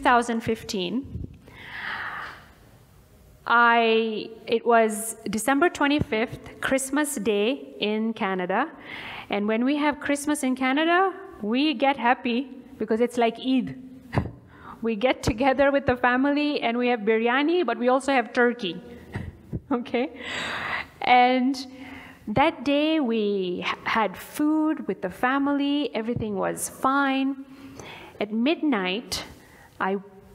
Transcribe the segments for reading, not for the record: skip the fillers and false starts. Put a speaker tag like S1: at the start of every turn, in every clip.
S1: 2015. It was December 25th, Christmas Day in Canada. And when we have Christmas in Canada, we get happy because it's like Eid. We get together with the family and we have biryani, but we also have turkey. Okay? And that day we had food with the family, everything was fine. At midnight,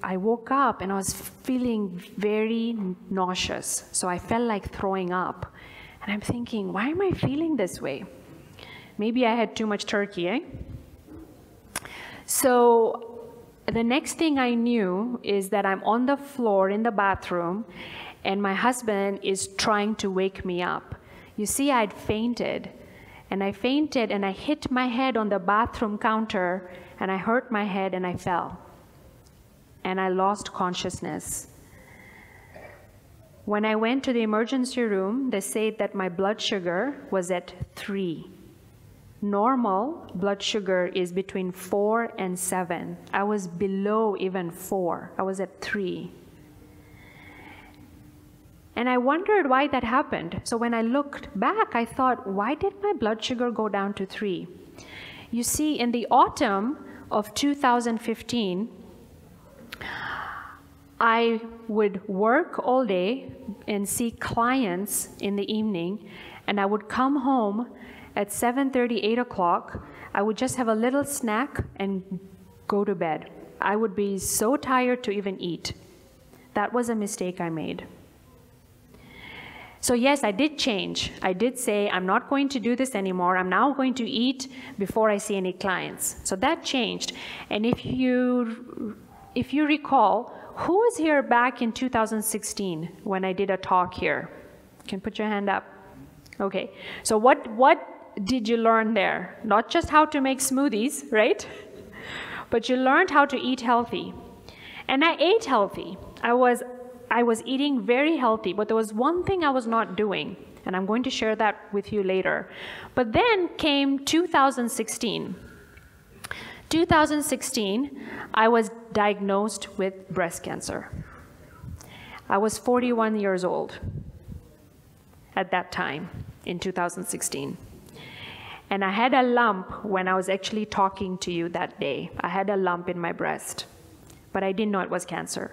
S1: I woke up and I was feeling very nauseous. So I felt like throwing up. And I'm thinking, why am I feeling this way? Maybe I had too much turkey, eh? So the next thing I knew is that I'm on the floor in the bathroom and my husband is trying to wake me up. You see, I'd fainted. And I fainted and I hit my head on the bathroom counter and I hurt my head and I fell. And I lost consciousness. When I went to the emergency room, they said that my blood sugar was at 3. Normal blood sugar is between 4 and 7. I was below even 4. I was at 3. And I wondered why that happened. So when I looked back, I thought, why did my blood sugar go down to 3? You see, in the autumn of 2015, I would work all day and see clients in the evening, and I would come home at 7:30, 8 o'clock. I would just have a little snack and go to bed. I would be so tired to even eat. That was a mistake I made. So yes, I did change. I did say, I'm not going to do this anymore. I'm now going to eat before I see any clients. So that changed. And if you recall, who was here back in 2016 when I did a talk here? You can put your hand up. Okay, so what did you learn there? Not just how to make smoothies, right? But you learned how to eat healthy. And I ate healthy. I was eating very healthy, but there was one thing I was not doing, and I'm going to share that with you later. But then came 2016. 2016, I was diagnosed with breast cancer. I was 41 years old at that time in 2016. And I had a lump when I was actually talking to you that day. I had a lump in my breast, but I didn't know it was cancer.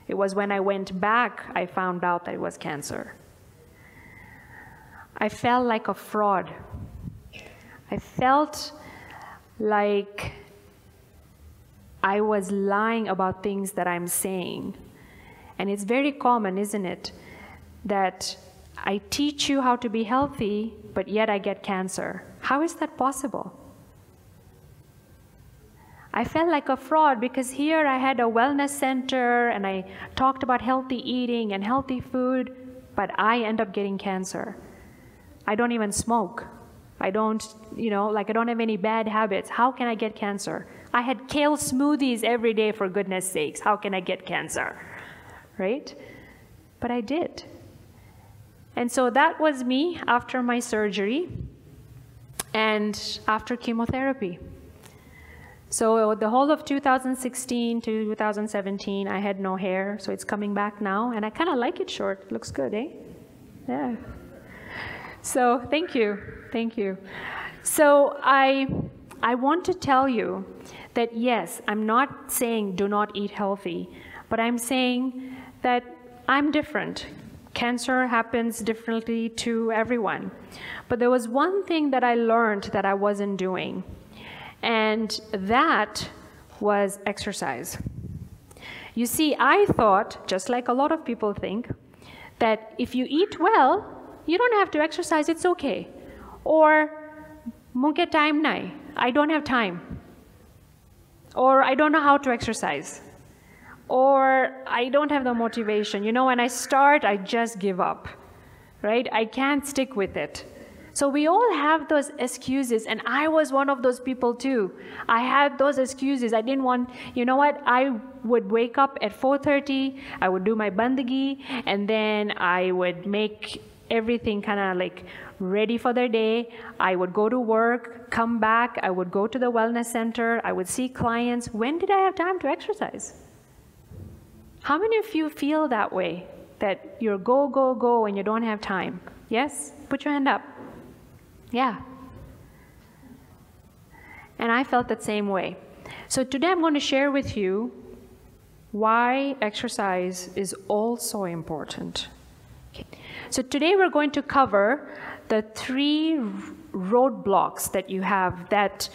S1: It was when I went back, I found out that it was cancer. I felt like a fraud. I felt like I was lying about things that I'm saying. And it's very common, isn't it, that I teach you how to be healthy, but yet I get cancer. How is that possible? I felt like a fraud because here I had a wellness center and I talked about healthy eating and healthy food, but I end up getting cancer. I don't even smoke. I don't have any bad habits. How can I get cancer? I had kale smoothies every day, for goodness sakes. How can I get cancer? Right? But I did. And so that was me after my surgery and after chemotherapy. So the whole of 2016 to 2017, I had no hair, so it's coming back now, and I kind of like it short. It looks good, eh? Yeah. So thank you. So I want to tell you that yes, I'm not saying do not eat healthy, but I'm saying that I'm different. Cancer happens differently to everyone. But there was one thing that I learned that I wasn't doing, and that was exercise. You see, I thought, just like a lot of people think, that if you eat well, you don't have to exercise, it's okay. Or, munke time nai, I don't have time. Or, I don't know how to exercise. Or, I don't have the motivation. You know, when I start, I just give up, right? I can't stick with it. So we all have those excuses, and I was one of those people too. I had those excuses. I didn't want, you know what? I would wake up at 4:30, I would do my bandagi, and then I would make everything kind of like ready for their day. I would go to work, come back, I would go to the wellness center, I would see clients. When did I have time to exercise? How many of you feel that way? That you're go, go, go and you don't have time? Yes? Put your hand up. Yeah. And I felt that same way. So today I'm going to share with you why exercise is also important. Okay. So today we're going to cover the 3 roadblocks that you have that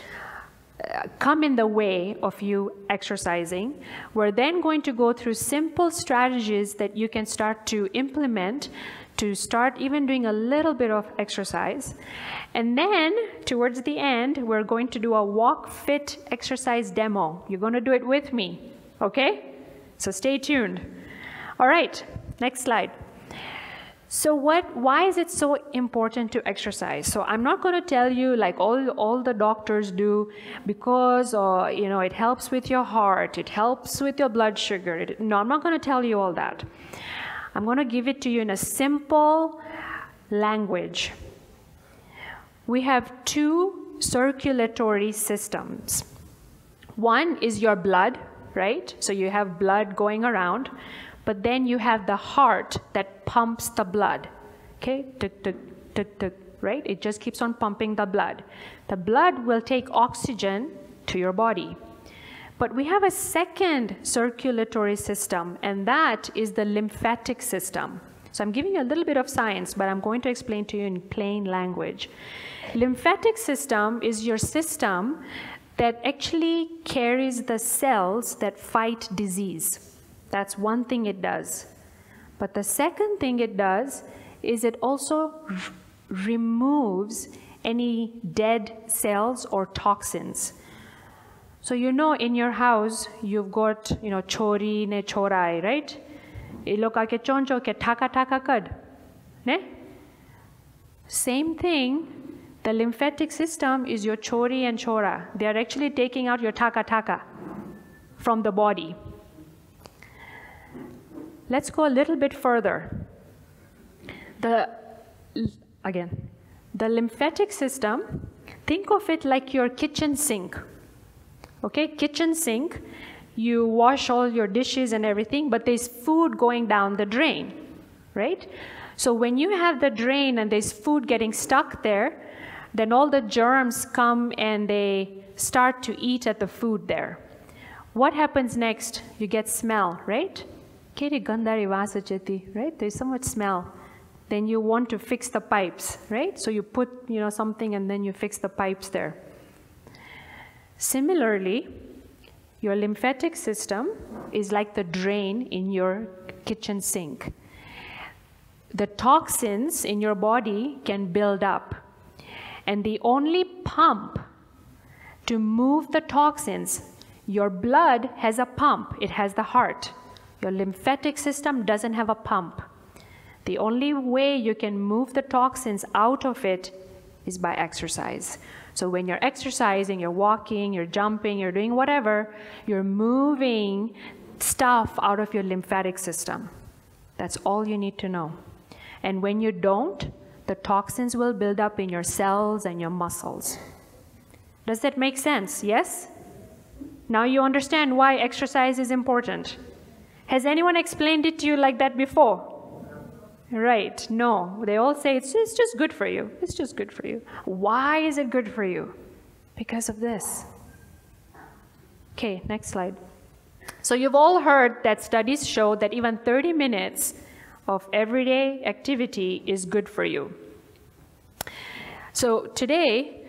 S1: come in the way of you exercising. We're then going to go through simple strategies that you can start to implement to start even doing a little bit of exercise. And then towards the end, we're going to do a walk fit exercise demo. You're going to do it with me, okay? So stay tuned. All right, next slide. So why is it so important to exercise? So I'm not going to tell you like all the doctors do because it helps with your heart, it helps with your blood sugar. No, I'm not going to tell you all that. I'm going to give it to you in a simple language. We have 2 circulatory systems. One is your blood, right? So you have blood going around, but then you have the heart that pumps the blood. Okay, tuk, tuk, tuk, tuk, right? It just keeps on pumping the blood. The blood will take oxygen to your body. But we have a second circulatory system, and that is the lymphatic system. So I'm giving you a little bit of science, but I'm going to explain to you in plain language. Lymphatic system is your system that actually carries the cells that fight disease. That's one thing it does. But the second thing it does is it also removes any dead cells or toxins. So in your house, you've got, chori ne chorai, right? Iloka ke choncho ke taka taka kad. Ne? Same thing, the lymphatic system is your chori and chora. They are actually taking out your taka taka from the body. Let's go a little bit further. The lymphatic system, think of it like your kitchen sink. Okay, kitchen sink, you wash all your dishes and everything, but there's food going down the drain, right? So when you have the drain and there's food getting stuck there, then all the germs come and they start to eat at the food there. What happens next? You get smell, right? Right? There's so much smell. Then you want to fix the pipes, right? So you put something and then you fix the pipes there. Similarly, your lymphatic system is like the drain in your kitchen sink. The toxins in your body can build up. And the only pump to move the toxins, your blood has a pump, it has the heart. Your lymphatic system doesn't have a pump. The only way you can move the toxins out of it is by exercise. So when you're exercising, you're walking, you're jumping, you're doing whatever, you're moving stuff out of your lymphatic system. That's all you need to know. And when you don't, the toxins will build up in your cells and your muscles. Does that make sense? Yes? Now you understand why exercise is important. Has anyone explained it to you like that before? Right, no. They all say it's just good for you. It's just good for you. Why is it good for you? Because of this. Okay, next slide. So you've all heard that studies show that even 30 minutes of everyday activity is good for you. So today,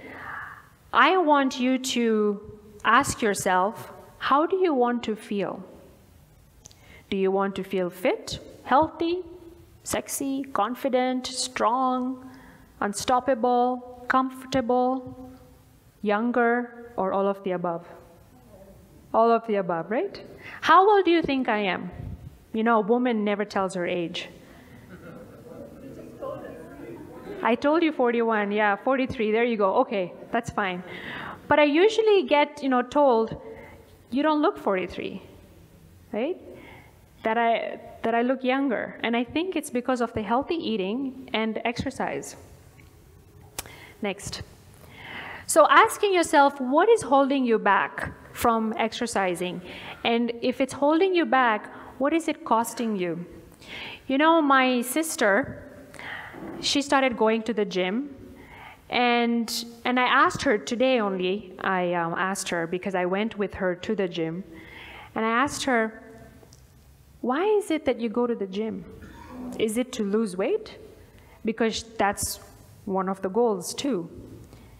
S1: I want you to ask yourself, how do you want to feel? Do you want to feel fit, healthy, sexy, confident, strong, unstoppable, comfortable, younger, or all of the above? All of the above, right? How old do you think I am? A woman never tells her age. I told you 41, yeah, 43, there you go. Okay, that's fine. But I usually get, told, you don't look 43, right? That I look younger. And I think it's because of the healthy eating and exercise. Next. So asking yourself, what is holding you back? from exercising? And if it's holding you back, what is it costing you? You know, my sister, she started going to the gym, and I asked her today only, I asked her because I went with her to the gym, and I asked her, why is it that you go to the gym? Is it to lose weight? Because that's one of the goals too.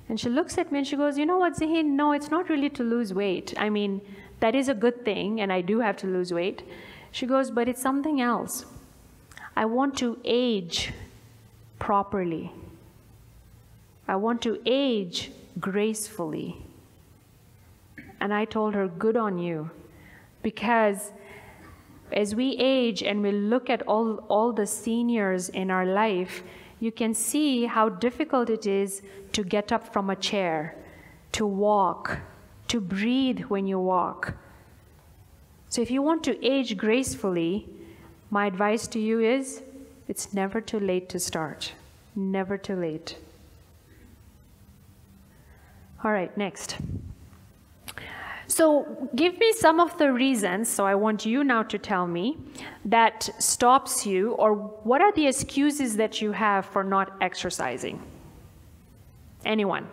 S1: And she looks at me and she goes, you know what, Zaheen, no, it's not really to lose weight. I mean, that is a good thing, and I do have to lose weight. She goes, but it's something else. I want to age properly. I want to age gracefully. And I told her, good on you. Because as we age and we look at all the seniors in our life, you can see how difficult it is to get up from a chair, to walk, to breathe when you walk. So if you want to age gracefully, my advice to you is, it's never too late to start. Never too late. All right, next. So give me some of the reasons, so I want you now to tell me, that stops you, or what are the excuses that you have for not exercising? Anyone?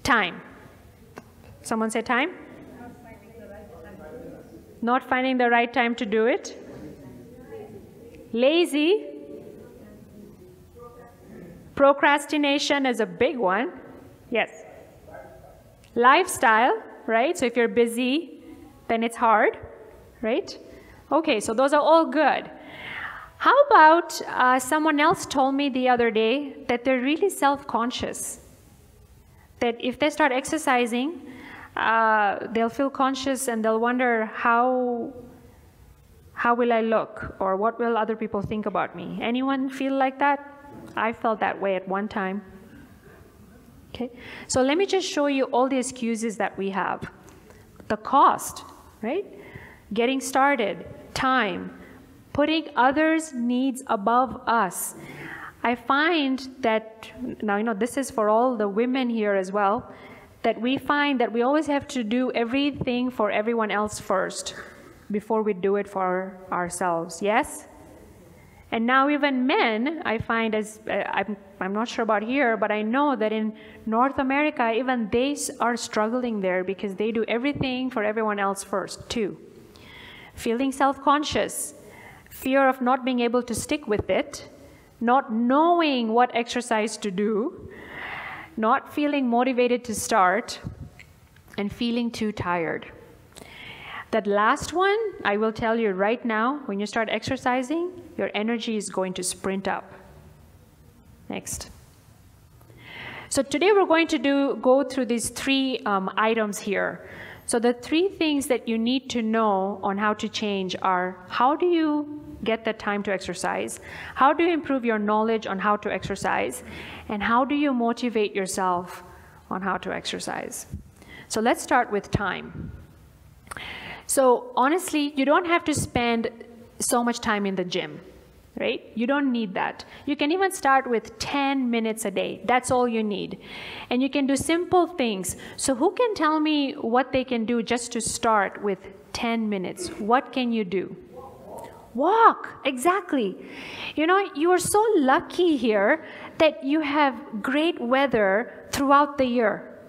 S1: Time. Someone say time? Not finding the right time to do it. Lazy. Procrastination is a big one. Yes. Lifestyle, right? So if you're busy, then it's hard, right? Okay, so those are all good. How about someone else told me the other day that they're really self-conscious. That if they start exercising, they'll feel conscious and they'll wonder, how will I look? Or what will other people think about me? Anyone feel like that? I felt that way at one time. Okay, so let me just show you all the excuses that we have. The cost, right? Getting started, time, putting others' needs above us. I find that, now you know, this is for all the women here as well, that we find that we always have to do everything for everyone else first before we do it for ourselves, yes? And now even men, I find, as I'm not sure about here, but I know that in North America, even they are struggling there because they do everything for everyone else first too. Feeling self-conscious, fear of not being able to stick with it, not knowing what exercise to do, not feeling motivated to start, and feeling too tired. That last one, I will tell you right now, when you start exercising, your energy is going to sprint up. Next. So today we're going to go through these three items here. So the three things that you need to know on how to change are, how do you get the time to exercise? How do you improve your knowledge on how to exercise? And how do you motivate yourself on how to exercise? So let's start with time. So honestly, you don't have to spend so much time in the gym, right? You don't need that. You can even start with 10 minutes a day. That's all you need. And you can do simple things. So who can tell me what they can do just to start with 10 minutes? What can you do? Walk, exactly. You know, you are so lucky here that you have great weather throughout the year.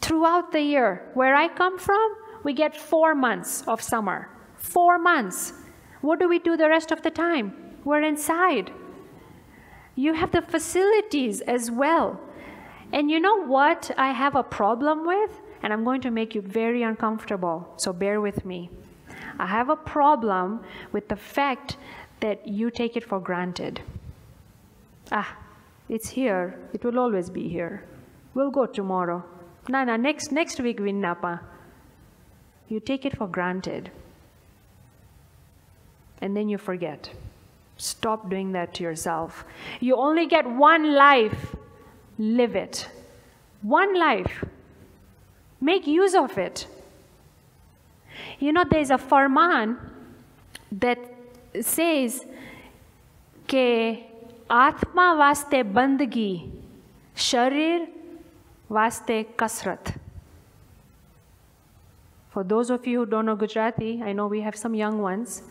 S1: Throughout the year. Where I come from, we get 4 months of summer. 4 months. What do we do the rest of the time? We're inside. You have the facilities as well. And you know what I have a problem with? And I'm going to make you very uncomfortable, so bear with me. I have a problem with the fact that you take it for granted. Ah, it's here. It will always be here. We'll go tomorrow. No, next week winnapa. You take it for granted. And then you forget. Stop doing that to yourself. You only get one life. Live it. One life. Make use of it. You know, there's a farman that says ke atma vaste bandagi, sharir vaste kasrat. For those of you who don't know Gujarati, I know we have some young ones,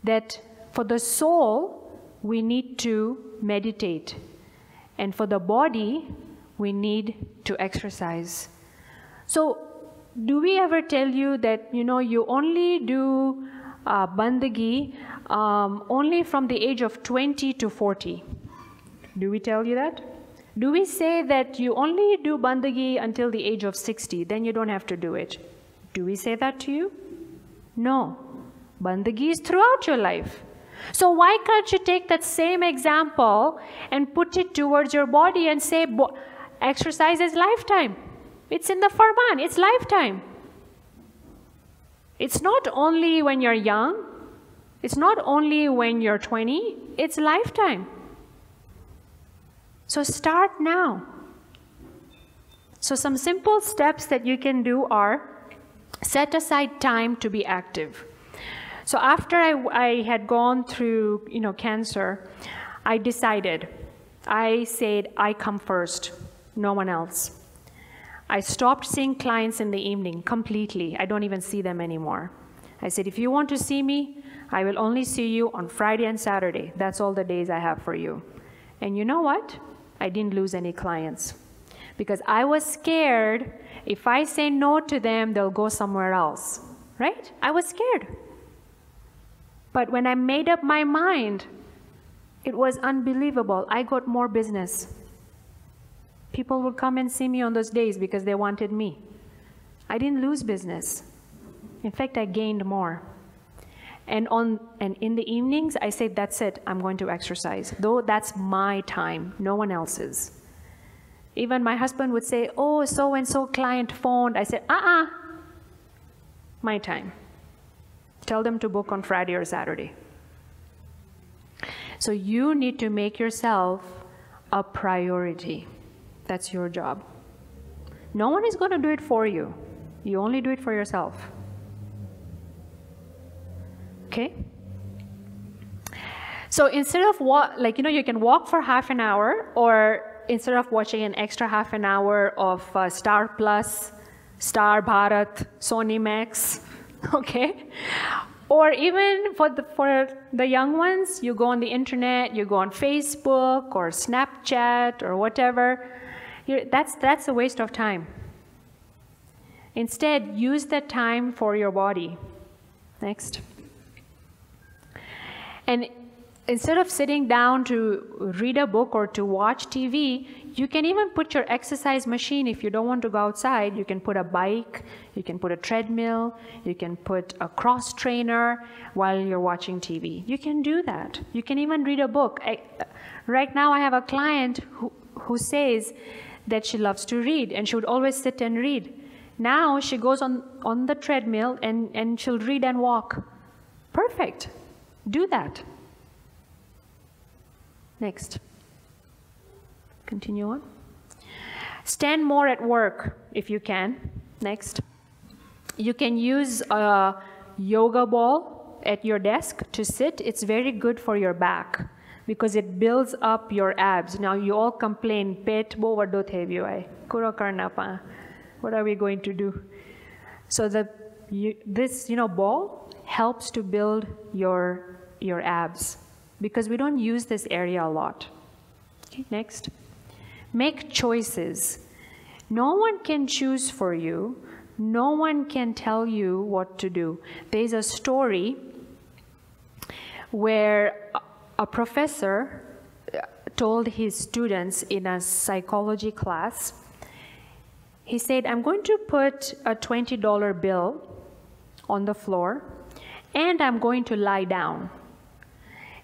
S1: that for the soul, we need to meditate. And for the body, we need to exercise. So, do we ever tell you that, you only do bandagi only from the age of 20 to 40? Do we tell you that? Do we say that you only do bandagi until the age of 60, then you don't have to do it? Do we say that to you? No. Bandagi is throughout your life. So why can't you take that same example and put it towards your body and say, exercise is lifetime. It's in the Farman, it's lifetime. It's not only when you're young, it's not only when you're 20, it's lifetime. So start now. So some simple steps that you can do are set aside time to be active. So after I had gone through, cancer, I decided, I said, I come first, no one else. I stopped seeing clients in the evening completely. I don't even see them anymore. I said, if you want to see me, I will only see you on Friday and Saturday. That's all the days I have for you. And you know what? I didn't lose any clients because I was scared if I say no to them, they'll go somewhere else, right? I was scared. But when I made up my mind, it was unbelievable. I got more business. People would come and see me on those days because they wanted me. I didn't lose business. In fact, I gained more. And in the evenings, I said, that's it, I'm going to exercise. Though that's my time, no one else's. Even my husband would say, oh, so-and-so client phoned. I said, my time. Tell them to book on Friday or Saturday. So you need to make yourself a priority. That's your job. No one is going to do it for you. You only do it for yourself. Okay? So instead of you can walk for half an hour, or instead of watching an extra half an hour of Star Plus, Star Bharat, Sony Max, okay? Or even for the young ones, you go on the internet, you go on Facebook or Snapchat or whatever. That's a waste of time. Instead, use that time for your body. Next. And instead of sitting down to read a book or to watch TV, you can even put your exercise machine. If you don't want to go outside, you can put a bike, you can put a treadmill, you can put a cross trainer while you're watching TV. You can do that. You can even read a book. Right now I have a client who says that she loves to read and she would always sit and read. Now she goes on the treadmill and she'll read and walk. Perfect. Do that. Next. Continue on. Stand more at work if you can. Next. You can use a yoga ball at your desk to sit. It's very good for your back because it builds up your abs. Now you all complain, pet bo vado thai gyo hai. Kuro karna pa. What are we going to do? So this ball helps to build your abs because we don't use this area a lot. Okay, next. Make choices. No one can choose for you. No one can tell you what to do. There's a story where a professor told his students in a psychology class, he said, I'm going to put a $20 bill on the floor and I'm going to lie down.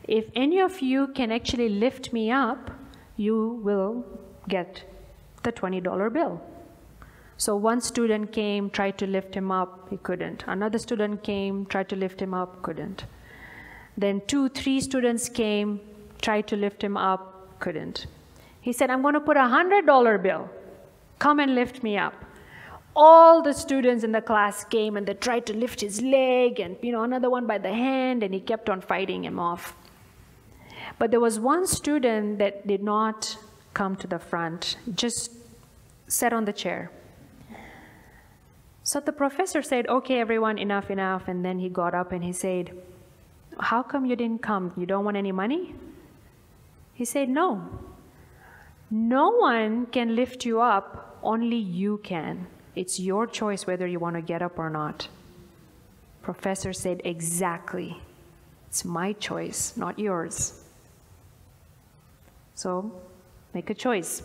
S1: If any of you can actually lift me up, you will get the $20 bill. So one student came, tried to lift him up, he couldn't. Another student came, tried to lift him up, couldn't. Then 2-3 students came, tried to lift him up, couldn't. He said, I'm going to put a $100 bill. Come and lift me up. All the students in the class came and they tried to lift his leg and another one by the hand, and he kept on fighting him off. But there was one student that did not come to the front, just sat on the chair. So the professor said, okay, everyone, enough, enough. And then he got up and he said, how come you didn't come? You don't want any money? He said, no. No one can lift you up, only you can. It's your choice whether you want to get up or not. Professor said, exactly. It's my choice, not yours. So make a choice.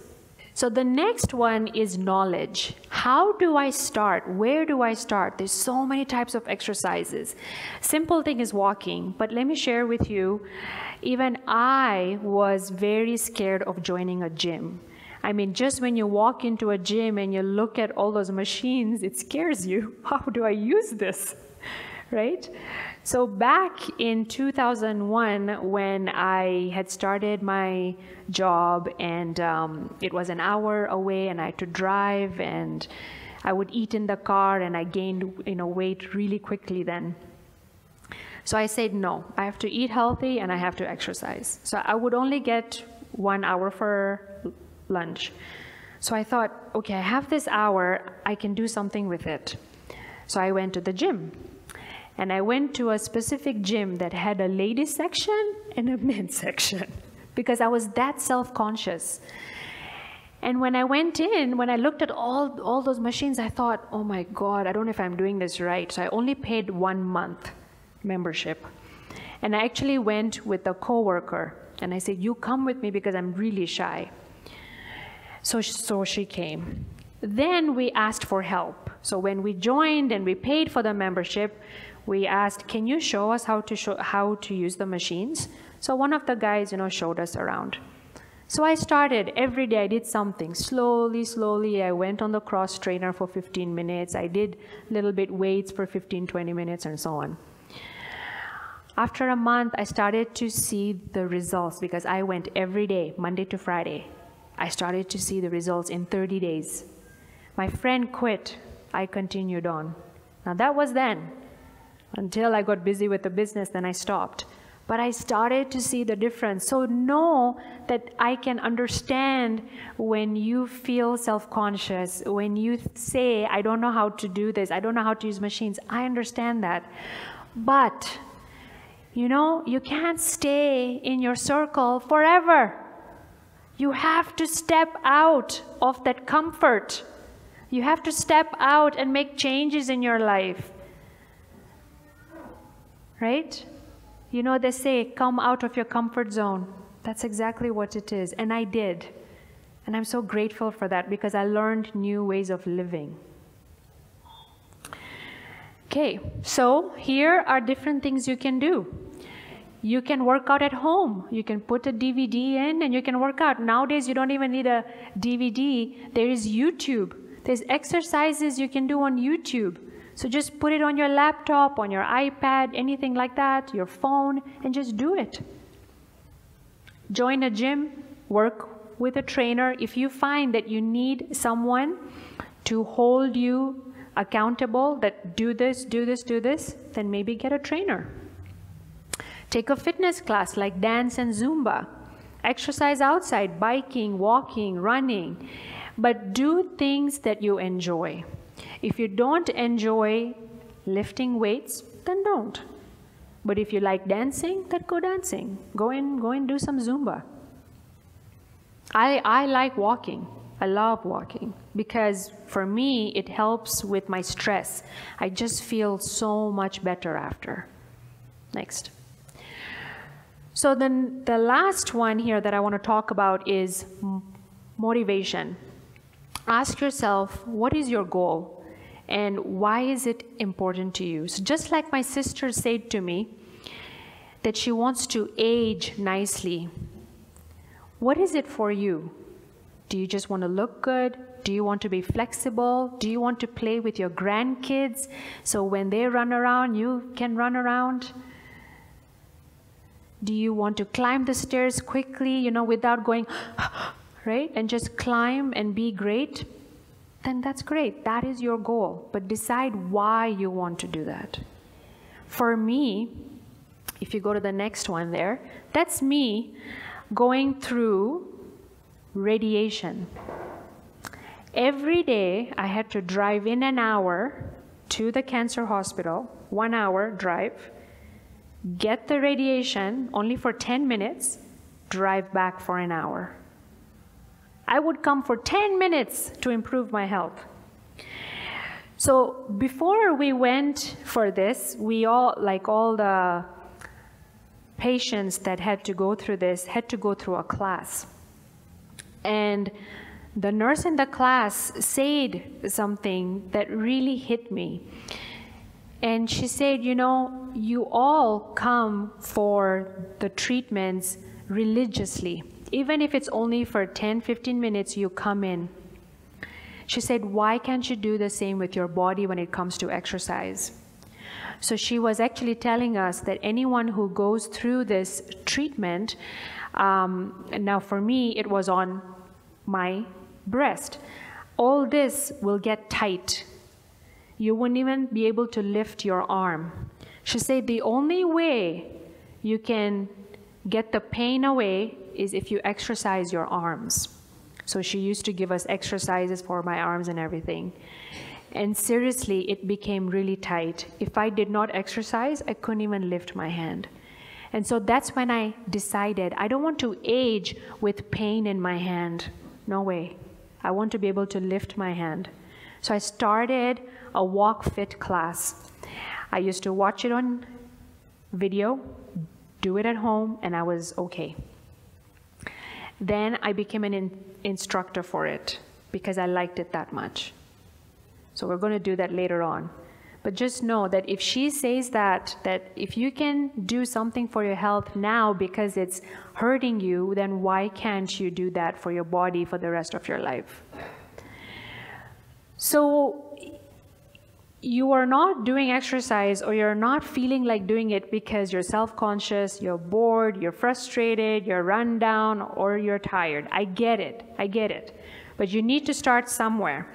S1: So the next one is knowledge. How do I start? Where do I start? There's so many types of exercises. Simple thing is walking, but let me share with you, even I was very scared of joining a gym. I mean, just when you walk into a gym and you look at all those machines, it scares you. How do I use this? Right? So back in 2001, when I had started my job and it was an hour away and I had to drive and I would eat in the car and I gained weight really quickly then. So I said, no, I have to eat healthy and I have to exercise. So I would only get 1 hour for lunch. So I thought, okay, I have this hour, I can do something with it. So I went to the gym. And I went to a specific gym that had a ladies section and a men's section because I was that self-conscious. And when I went in, when I looked at all those machines, I thought, oh my God, I don't know if I'm doing this right. So I only paid 1 month membership. And I actually went with a coworker and I said, you come with me because I'm really shy. So she came. Then we asked for help. So when we joined and we paid for the membership, we asked, can you show us how to use the machines? So one of the guys, showed us around. So I started every day. I did something slowly. I went on the cross trainer for 15 minutes. I did a little bit weights for 15, 20 minutes and so on. After a month, I started to see the results because I went every day, Monday to Friday. I started to see the results in 30 days. My friend quit. I continued on. Now that was then. Until I got busy with the business, then I stopped. But I started to see the difference. So know that I can understand when you feel self-conscious, when you say, I don't know how to do this, I don't know how to use machines. I understand that. But, you can't stay in your circle forever. You have to step out of that comfort. You have to step out and make changes in your life. Right? They say, come out of your comfort zone. That's exactly what it is. And I did. And I'm so grateful for that because I learned new ways of living. Okay, so here are different things you can do. You can work out at home. You can put a DVD in and you can work out. Nowadays, you don't even need a DVD. There is YouTube. There's exercises you can do on YouTube. So just put it on your laptop, on your iPad, anything like that, your phone, and just do it. Join a gym, work with a trainer. If you find that you need someone to hold you accountable, that do this, then maybe get a trainer. Take a fitness class like dance and Zumba. Exercise outside, biking, walking, running. But do things that you enjoy. If you don't enjoy lifting weights, then don't. But if you like dancing, then go dancing. Go and do some Zumba. I like walking. I love walking because for me, it helps with my stress. I just feel so much better after. Next. So then the last one here that I want to talk about is motivation. Ask yourself, what is your goal? And why is it important to you? So just like my sister said to me, that she wants to age nicely. What is it for you? Do you just want to look good? Do you want to be flexible? Do you want to play with your grandkids so when they run around, you can run around? Do you want to climb the stairs quickly, without going, right? And just climb and be great? Then that's great. That is your goal. But decide why you want to do that. For me, if you go to the next one there, that's me going through radiation. Every day I had to drive in an hour to the cancer hospital, 1 hour drive, get the radiation only for 10 minutes, drive back for an hour. I would come for 10 minutes to improve my health. So before we went for this, we all, like all the patients that had to go through this, had to go through a class. And the nurse in the class said something that really hit me. And she said, you know, you all come for the treatments religiously. Even if it's only for 10, 15 minutes, you come in. She said, why can't you do the same with your body when it comes to exercise? So she was actually telling us that anyone who goes through this treatment, now for me, it was on my breast. All this will get tight. You wouldn't even be able to lift your arm. She said the only way you can get the pain away is if you exercise your arms. So she used to give us exercises for my arms and everything. And seriously, it became really tight. If I did not exercise, I couldn't even lift my hand. And so that's when I decided, I don't want to age with pain in my hand. No way. I want to be able to lift my hand. So I started a walk fit class. I used to watch it on video, do it at home, and I was okay. Then I became an instructor for it because I liked it that much. So we're going to do that later on. But just know that if she says that if you can do something for your health now because it's hurting you, then why can't you do that for your body for the rest of your life? So you are not doing exercise, or you're not feeling like doing it because you're self-conscious, you're bored, you're frustrated, you're run down, or you're tired. I get it. But you need to start somewhere.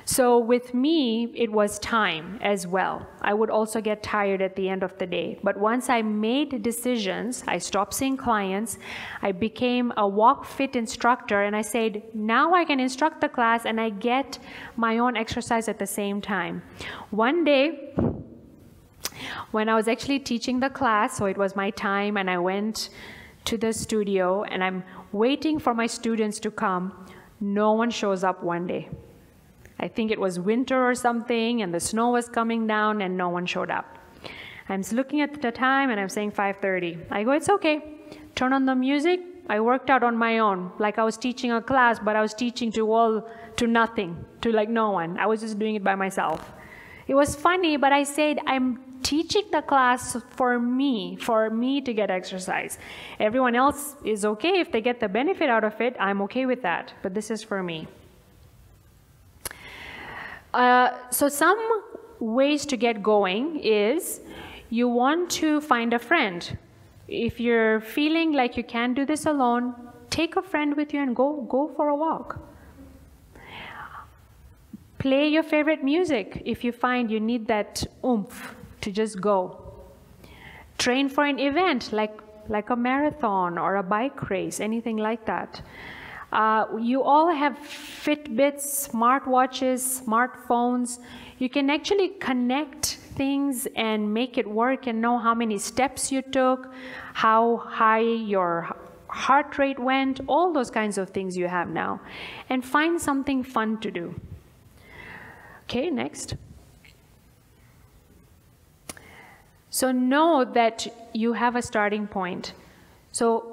S1: So with me, it was time as well. I would also get tired at the end of the day. But once I made decisions, I stopped seeing clients, I became a walk fit instructor, and I said, now I can instruct the class and I get my own exercise at the same time. One day, when I was actually teaching the class, so it was my time, and I went to the studio and I'm waiting for my students to come, no one shows up one day. I think it was winter or something, and the snow was coming down, and no one showed up. I'm looking at the time, and I'm saying 5:30. I go, it's okay. Turn on the music. I worked out on my own, like I was teaching a class, but I was teaching to nothing, to like no one. I was just doing it by myself. It was funny, but I said, I'm teaching the class for me to get exercise. Everyone else is okay. If they get the benefit out of it, I'm okay with that, but this is for me. So some ways to get going is you want to find a friend. If you're feeling like you can't do this alone, take a friend with you and go for a walk. Play your favorite music if you find you need that oomph to just go. Train for an event like a marathon or a bike race, anything like that. You all have Fitbits, smartwatches, smartphones. You can actually connect things and make it work and know how many steps you took, how high your heart rate went, all those kinds of things you have now. And find something fun to do. Okay, next. So know that you have a starting point. So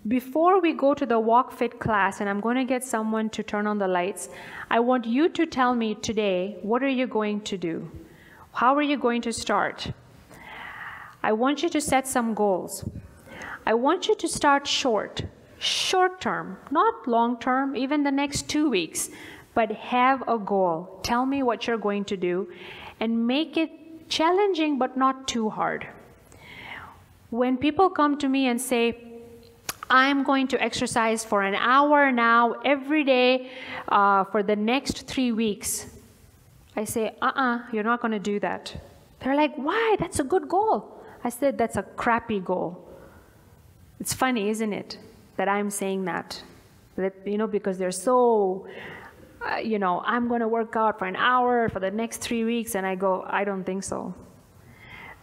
S1: before we go to the walk fit class, and I'm going to get someone to turn on the lights, I want you to tell me today, what are you going to do? How are you going to start? I want you to set some goals. I want you to start short term, not long term, even the next 2 weeks, but have a goal. Tell me what you're going to do and make it challenging but not too hard. When people come to me and say, I'm going to exercise for an hour now every day for the next 3 weeks, I say, you're not going to do that. They're like, why? That's a good goal. I said, that's a crappy goal. It's funny, isn't it, that I'm saying that? That, you know, because they're so you know, I'm going to work out for an hour for the next 3 weeks, and I go, I don't think so.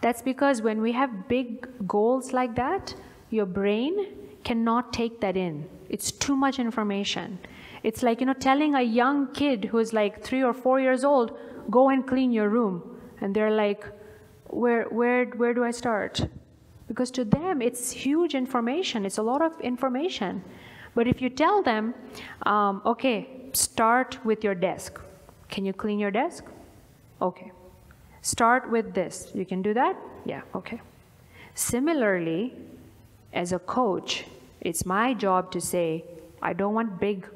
S1: That's because when we have big goals like that, your brain cannot take that in. It's too much information. It's like, you know, telling a young kid who's like 3 or 4 years old, go and clean your room. And they're like, where do I start? Because to them, it's huge information. It's a lot of information. But if you tell them, okay, start with your desk. Can you clean your desk? Okay. Start with this. You can do that? Yeah, okay. Similarly, as a coach, it's my job to say, I don't want big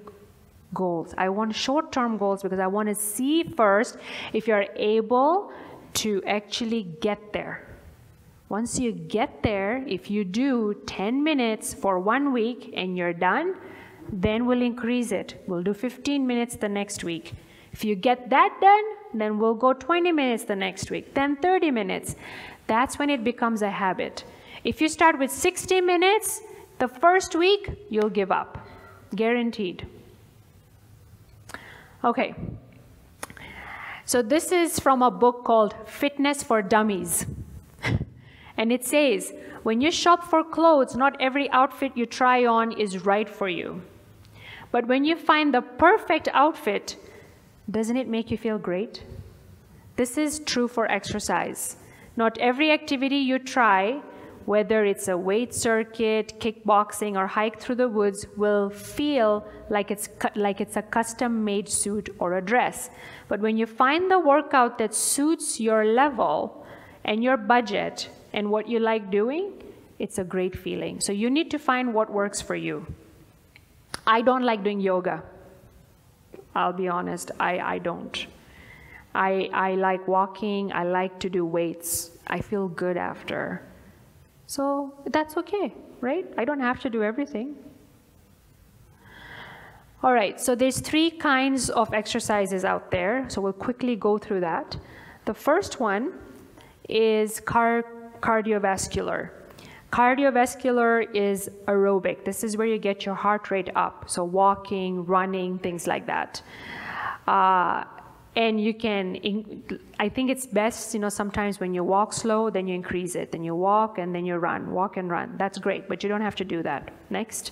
S1: goals. I want short-term goals because I want to see first if you're able to actually get there. Once you get there, if you do 10 minutes for 1 week and you're done, then we'll increase it. We'll do 15 minutes the next week. If you get that done, then we'll go 20 minutes the next week, then 30 minutes. That's when it becomes a habit. If you start with 60 minutes, the first week, you'll give up. Guaranteed. Okay. So this is from a book called Fitness for Dummies. And it says, when you shop for clothes, not every outfit you try on is right for you. But when you find the perfect outfit, doesn't it make you feel great? This is true for exercise. Not every activity you try, whether it's a weight circuit, kickboxing, or hike through the woods, will feel like it's a custom-made suit or a dress. But when you find the workout that suits your level and your budget and what you like doing, it's a great feeling. So you need to find what works for you. I don't like doing yoga. I'll be honest, I don't. I like walking, I like to do weights. I feel good after. So that's okay, right? I don't have to do everything. All right, so there's 3 kinds of exercises out there. So we'll quickly go through that. The first one is cardiovascular. Cardiovascular is aerobic. This is where you get your heart rate up. So walking, running, things like that. And you can, I think it's best, you know, sometimes when you walk slow, then you increase it. Then you walk and then you run, walk and run. That's great, but you don't have to do that. Next.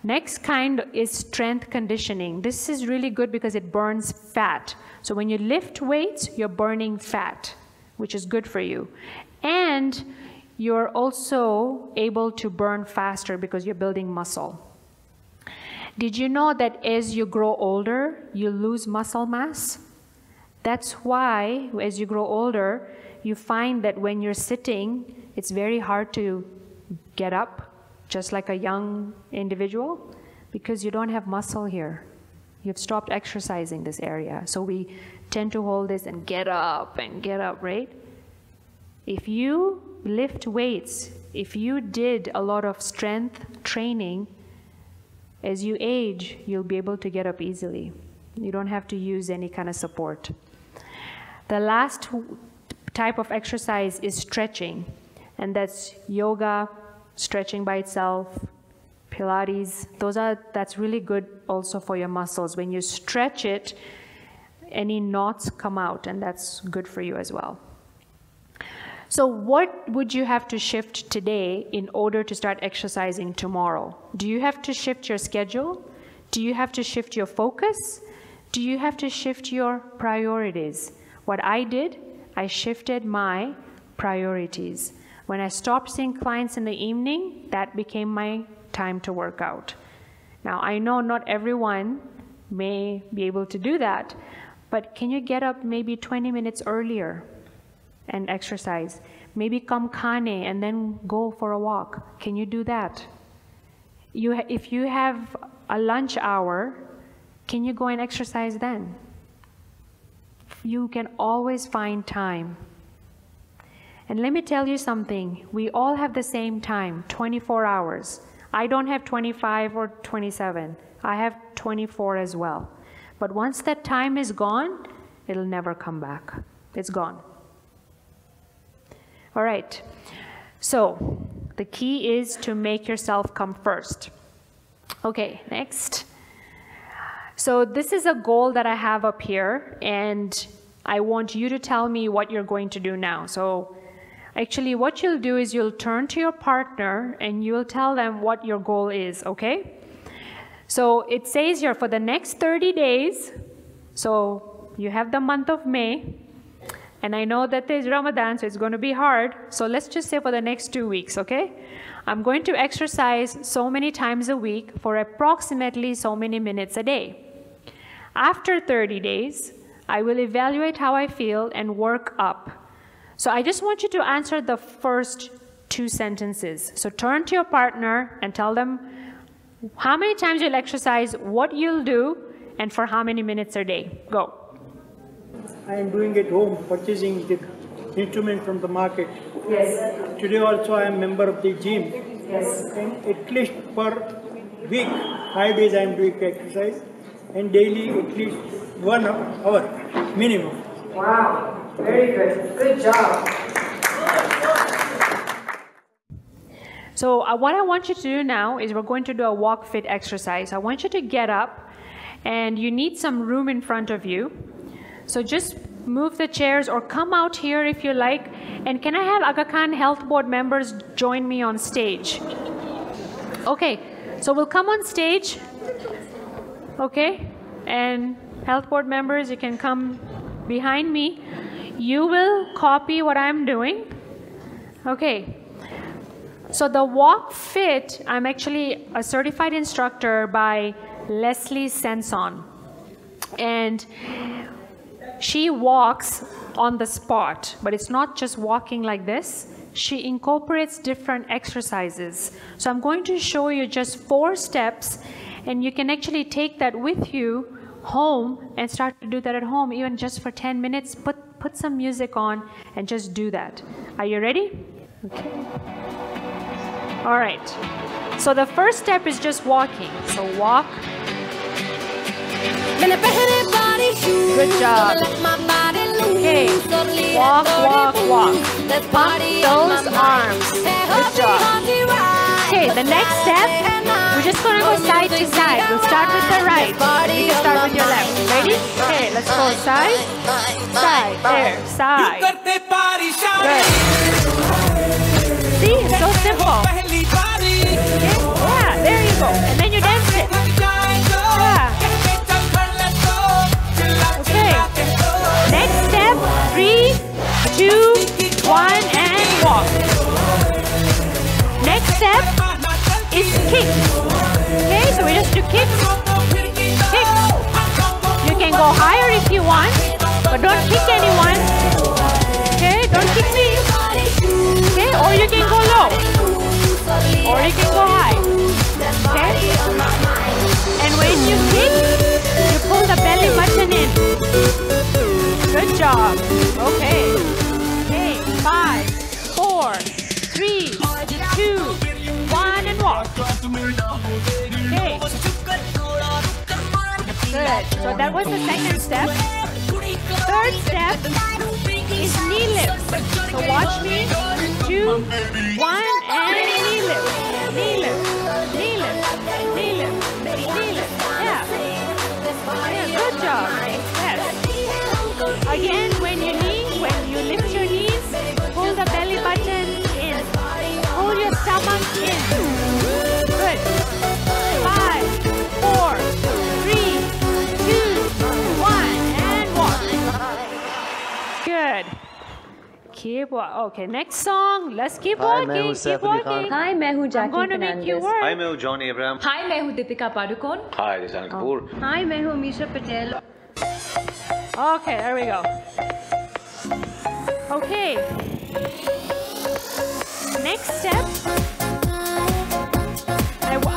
S1: Next kind is strength conditioning. This is really good because it burns fat. So when you lift weights, you're burning fat, which is good for you. And you're also able to burn faster because you're building muscle. Did you know that as you grow older, you lose muscle mass? That's why, as you grow older, you find that when you're sitting, it's very hard to get up, just like a young individual, because you don't have muscle here. You've stopped exercising this area. So we tend to hold this and get up, right? If you lift weights, if you did a lot of strength training, as you age, you'll be able to get up easily. You don't have to use any kind of support. The last type of exercise is stretching, and that's yoga, stretching by itself, Pilates. That's really good also for your muscles. When you stretch it, any knots come out, and that's good for you as well. So what would you have to shift today in order to start exercising tomorrow? Do you have to shift your schedule? Do you have to shift your focus? Do you have to shift your priorities? What I did, I shifted my priorities. When I stopped seeing clients in the evening, that became my time to work out. Now, I know not everyone may be able to do that, but can you get up maybe 20 minutes earlier and exercise? Maybe come Kane and then go for a walk. Can you do that? If you have a lunch hour, can you go and exercise then? You can always find time. And let me tell you something. We all have the same time, 24 hours. I don't have 25 or 27. I have 24 as well. But once that time is gone, it'll never come back. It's gone. All right. So the key is to make yourself come first. Okay, next. So this is a goal that I have up here, and I want you to tell me what you're going to do now. So actually what you'll do is you'll turn to your partner and you'll tell them what your goal is, okay? So it says here for the next 30 days, so you have the month of May, and I know that there's Ramadan, so it's going to be hard. So let's just say for the next 2 weeks, okay? I'm going to exercise so many times a week for approximately so many minutes a day. After 30 days, I will evaluate how I feel and work up. So I just want you to answer the first 2 sentences. So turn to your partner and tell them how many times you'll exercise, what you'll do, and for how many minutes a day. Go.
S2: I am doing at home, purchasing the instrument from the market.
S1: Yes.
S2: Today also I am member of the gym.
S1: Yes.
S2: And at least per week, 5 days I am doing exercise, and daily at least 1 hour minimum.
S1: Wow, very good. Good job. So what I want you to do now is we're going to do a walk fit exercise. I want you to get up, and you need some room in front of you. So just move the chairs or come out here if you like. And can I have Aga Khan Health Board members join me on stage? Okay, so we'll come on stage. Okay, and Health Board members, you can come behind me. You will copy what I'm doing. Okay. So the walk fit, I'm actually a certified instructor by Leslie Senson. And she walks on the spot, but it's not just walking like this. She incorporates different exercises. So I'm going to show you just 4 steps, and you can actually take that with you home and start to do that at home, even just for 10 minutes. Put some music on and just do that. Are you ready? Okay. All right. So the first step is just walking. So walk. Good job. Okay. Walk, walk, walk. Pump those arms. Good job. Okay, the next step, we're just going to go side to side. We'll start with the right. You can start with your left. Ready? Okay, let's go side, side, there, side. Good. See, it's so simple. Okay. Yeah, there you go. And then you dance it. Yeah. Okay. Next step, 3, 2, 1, and walk. Next step is kick. Okay, so we just do kicks. Kick. You can go higher if you want, but don't kick anyone. Okay, don't kick me. Okay, or you can go low, or you can go high. Okay, and when you kick, you pull the belly button in. Good job. Okay. Okay, 5, 4, 3, 2, 1, and walk. Okay. Good. So that was the second step. Third step is knee lift. So watch me. 2, 1, and knee lift. Knee lift. Knee lift. Knee lift. Knee lift. Yeah. Yeah, good job. Yes. Again, when you lift your knees, pull the belly button in. Pull your stomach in. Good. 5, 4, 3, 2, 1, and walk. Good. Keep walking. Okay, next song. Let's keep walking. Keep walking.
S3: Hi, मैं हूँ
S1: I'm going to make you work.
S4: Hi, मैं हूँ John Abraham.
S3: Hi, मैं हूँ Deepika Padukone.
S4: Hi, this is Anil Kapoor.
S3: Hi, मैं हूँ Misha Patel.
S1: Okay, there we go. Okay. Next step.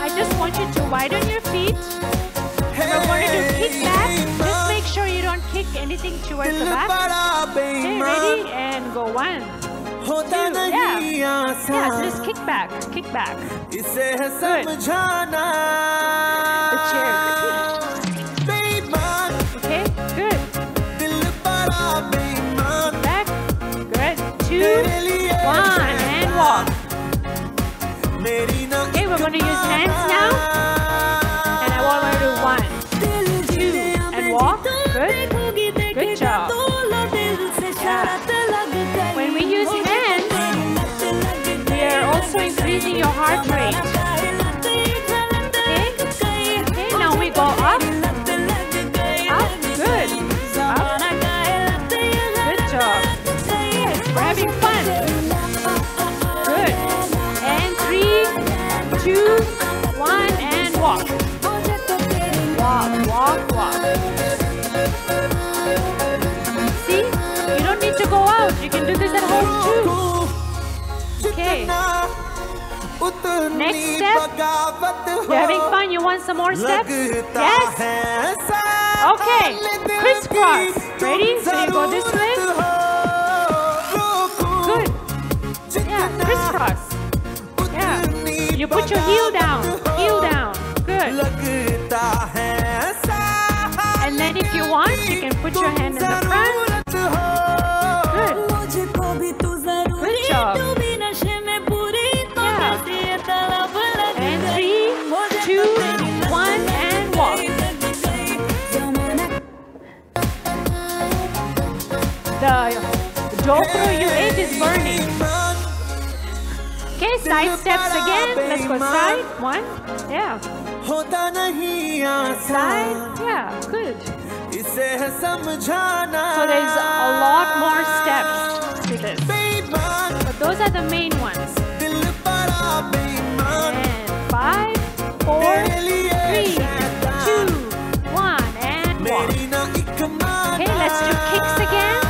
S1: I just want you to widen your feet. We're going to do kick back. Just make sure you don't kick anything towards the back. Okay, ready? And go 1, 2. Yeah. Yeah, so just kick back. Kick back. Good. The chair. Okay, good. Back. Good. 2, 1, and walk. Okay, we're going to use hands now. And I want to do 1, 2, also increasing your heart rate. Okay, okay, now we go up, up, good, up, good job. Yes, we're having fun. Good. And 3, 2, 1, and walk. Walk, walk, walk. See, you don't need to go out. You can do this at home too. Okay. Next step. You're having fun? You want some more steps? Yes? Okay. Crisscross. Ready? So you go this way. Good. Yeah, crisscross. Yeah. You put your heel down. Heel down. Good. And then if you want, you can put your hand in the front. Good. Good job. Yeah. And 3, 2, 1, and walk. The dough you ate is burning. Okay, side steps again. Let's go side. 1. Yeah. Side. Yeah, good. So there's a lot more steps to this. But those are the main ones. And 5, 4, 3, 2, 1, and walk. Okay, let's do kicks again.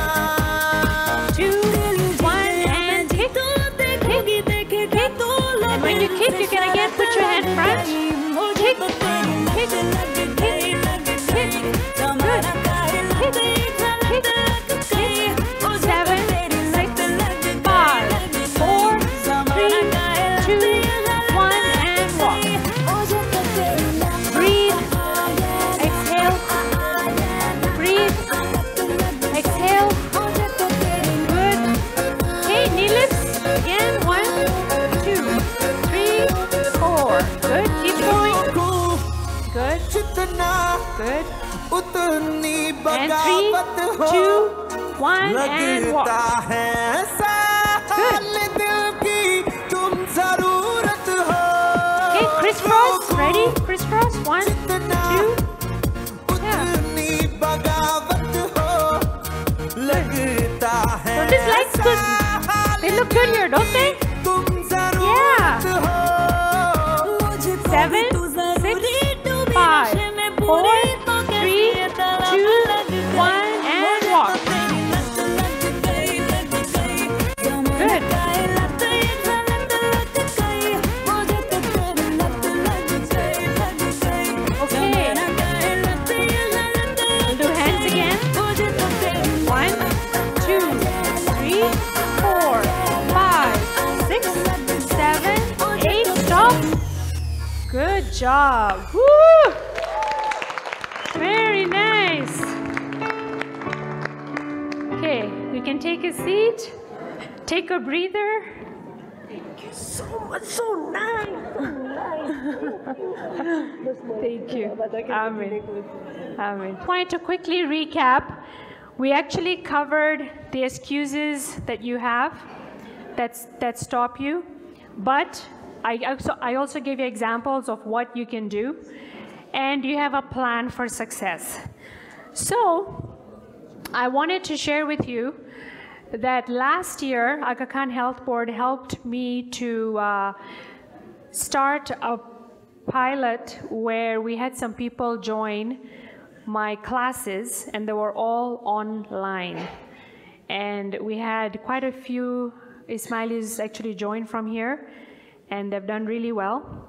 S1: 2, 1, and kick. Kick, kick. And when you kick, you can again put your hand front. Kick, kick, kick, kick. Good. Kick, kick, kick. 7, 6, 5, 4, 3, 2, 1, and walk. Breathe. Exhale. Breathe. Exhale. Good. Okay, knee lifts. Again. 1, 2, 3, 4. Good. Keep going. Good. Good. And 3, 2, 1, and walk. Good. Okay, crisscross. Ready? Crisscross. 1, 2. Yeah. Don't these legs good? They look good here, don't they? Yeah. 7, 6, 5, 4, 3, 2, 1, and walk. Good. Okay. We'll do hands again. 1, 2, 3, 4, 5, 6, 7, 8. Stop. Good job. Woo! Very nice. Okay, you can take a seat. Take a breather. Thank you so much. So nice. Thank you. Amen. Amen. I wanted to quickly recap. We actually covered the excuses that you have that stop you, but I also gave you examples of what you can do, and you have a plan for success. So I wanted to share with you that last year, Aga Khan Health Board helped me to start a pilot where we had some people join my classes, and they were all online. And we had quite a few Ismailis actually join from here, and they've done really well.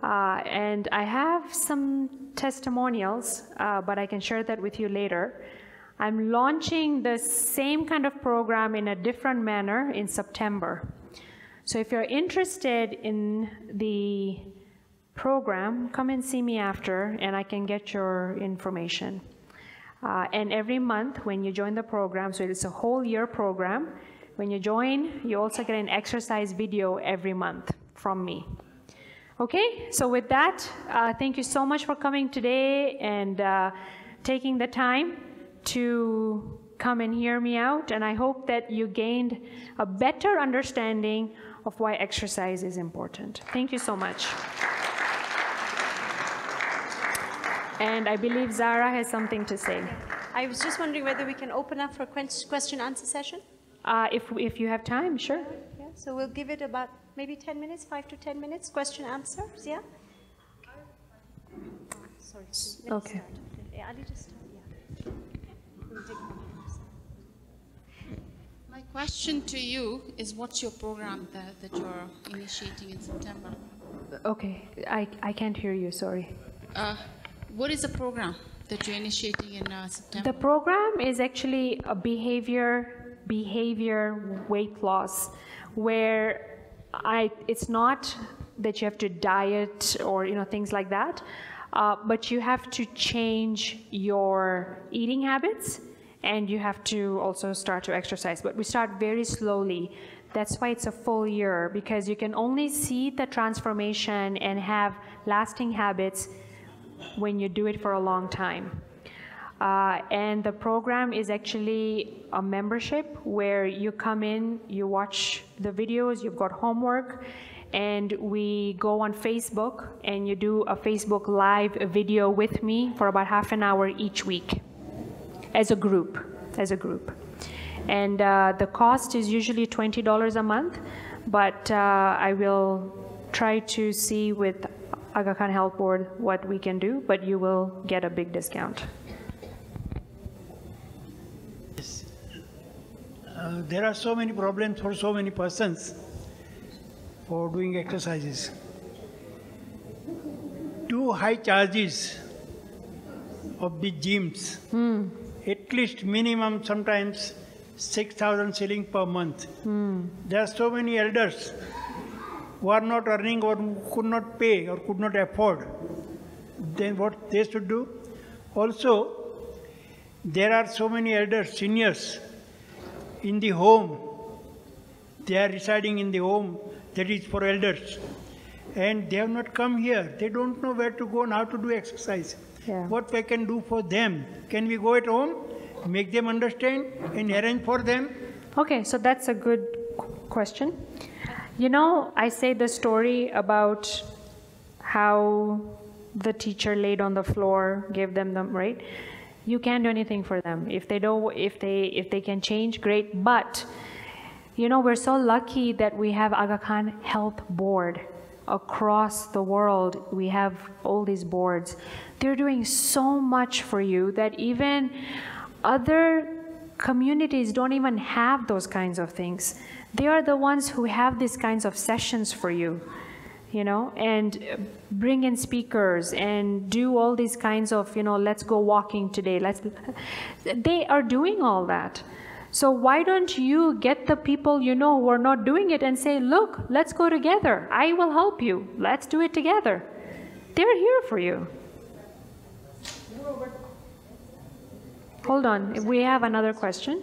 S1: And I have some testimonials, but I can share that with you later. I'm launching the same kind of program in a different manner in September. So if you're interested in the program, come and see me after, and I can get your information. And every month when you join the program, so it's a whole year program, when you join, you also get an exercise video every month from me. Okay, so with that, thank you so much for coming today and taking the time to come and hear me out, and I hope that you gained a better understanding of why exercise is important. Thank you so much. And I believe Zara has something to say.
S5: I was just wondering whether we can open up for a question-answer session.
S1: If you have time, sure.
S5: Yeah, so we'll give it about maybe 10 minutes, 5 to 10 minutes, question-answers, yeah? Sorry.
S1: Okay.
S5: Yeah, Ali, just start, yeah. We'll take one.
S6: My question to you is, what's your program that you're initiating in September?
S1: Okay, I can't hear you, sorry.
S6: What is the program that you're initiating in September?
S1: The program is actually a behavior weight loss, where it's not that you have to diet or things like that, but you have to change your eating habits, and you have to also start to exercise. But we start very slowly. That's why it's a full year, because you can only see the transformation and have lasting habits when you do it for a long time. And the program is actually a membership where you come in, you watch the videos, you've got homework, and we go on Facebook and you do a Facebook Live video with me for about half an hour each week as a group. And the cost is usually $20 a month, but I will try to see with Aga Khan Health Board what we can do, but you will get a big discount.
S2: Yes. There are so many problems for so many persons for doing exercises. Too high charges of the gyms, at least minimum sometimes 6,000 shilling per month. There are so many elders who are not earning or could not pay or could not afford. Then what they should do? Also, there are so many elders, seniors in the home. They are residing in the home that is for elders. And they have not come here. They don't know where to go and how to do exercise.
S1: Yeah.
S2: What we can do for them? Can we go at home, make them understand and arrange for them?
S1: Okay, so that's a good question. I say the story about how the teacher laid on the floor, gave them right? You can't do anything for them. If they can change, great. But we're so lucky that we have Aga Khan Health Board across the world. We have all these boards. They're doing so much for you that even other communities don't even have those kinds of things. They are the ones who have these kinds of sessions for you, and bring in speakers and do all these kinds of, let's go walking today. They are doing all that. So why don't you get the people who are not doing it and say, look, let's go together. I will help you. Let's do it together. They're here for you. Hold on, we have another question.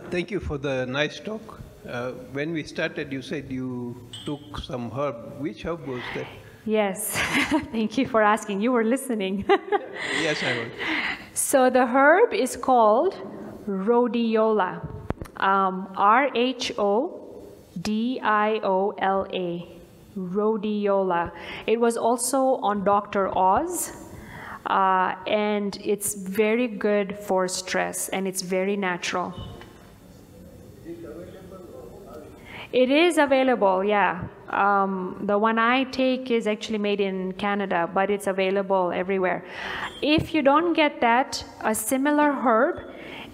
S7: Thank you for the nice talk. When we started, you said you took some herb. Which herb was that?
S1: Yes, thank you for asking. You were listening.
S7: Yes, I was.
S1: So the herb is called rhodiola. R-H-O-D-I-O-L-A. Rhodiola. It was also on Dr. Oz. And it's very good for stress, and it's very natural. It is available, yeah. The one I take is actually made in Canada, but it's available everywhere. If you don't get that, a similar herb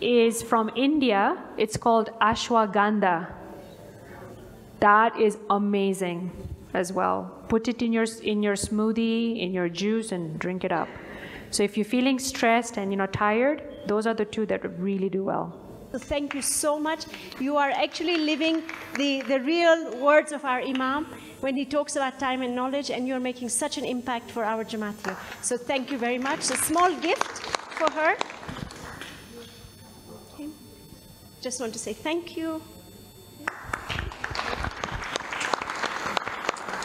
S1: is from India. It's called ashwagandha. That is amazing as well. Put it in your smoothie, in your juice, and drink it up. So if you're feeling stressed and tired, those are the two that really do well.
S5: Thank you so much. You are actually living the real words of our Imam when he talks about time and knowledge, and you're making such an impact for our Jamaat here. So thank you very much. A small gift for her. Okay. Just want to say thank you.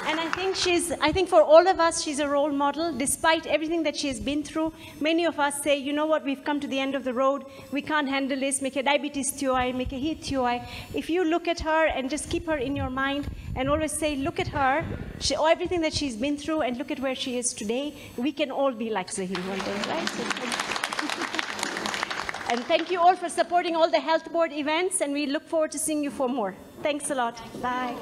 S5: And I think I think for all of us, she's a role model. Despite everything that she has been through, many of us say, you know what, we've come to the end of the road. We can't handle this. Make a diabetes TOI, make a heat TOI. If you look at her and just keep her in your mind and always say, look at her, everything that she's been through, and look at where she is today, we can all be like Zaheen one day, right? And thank you all for supporting all the health board events, and we look forward to seeing you for more. Thanks a lot. Bye.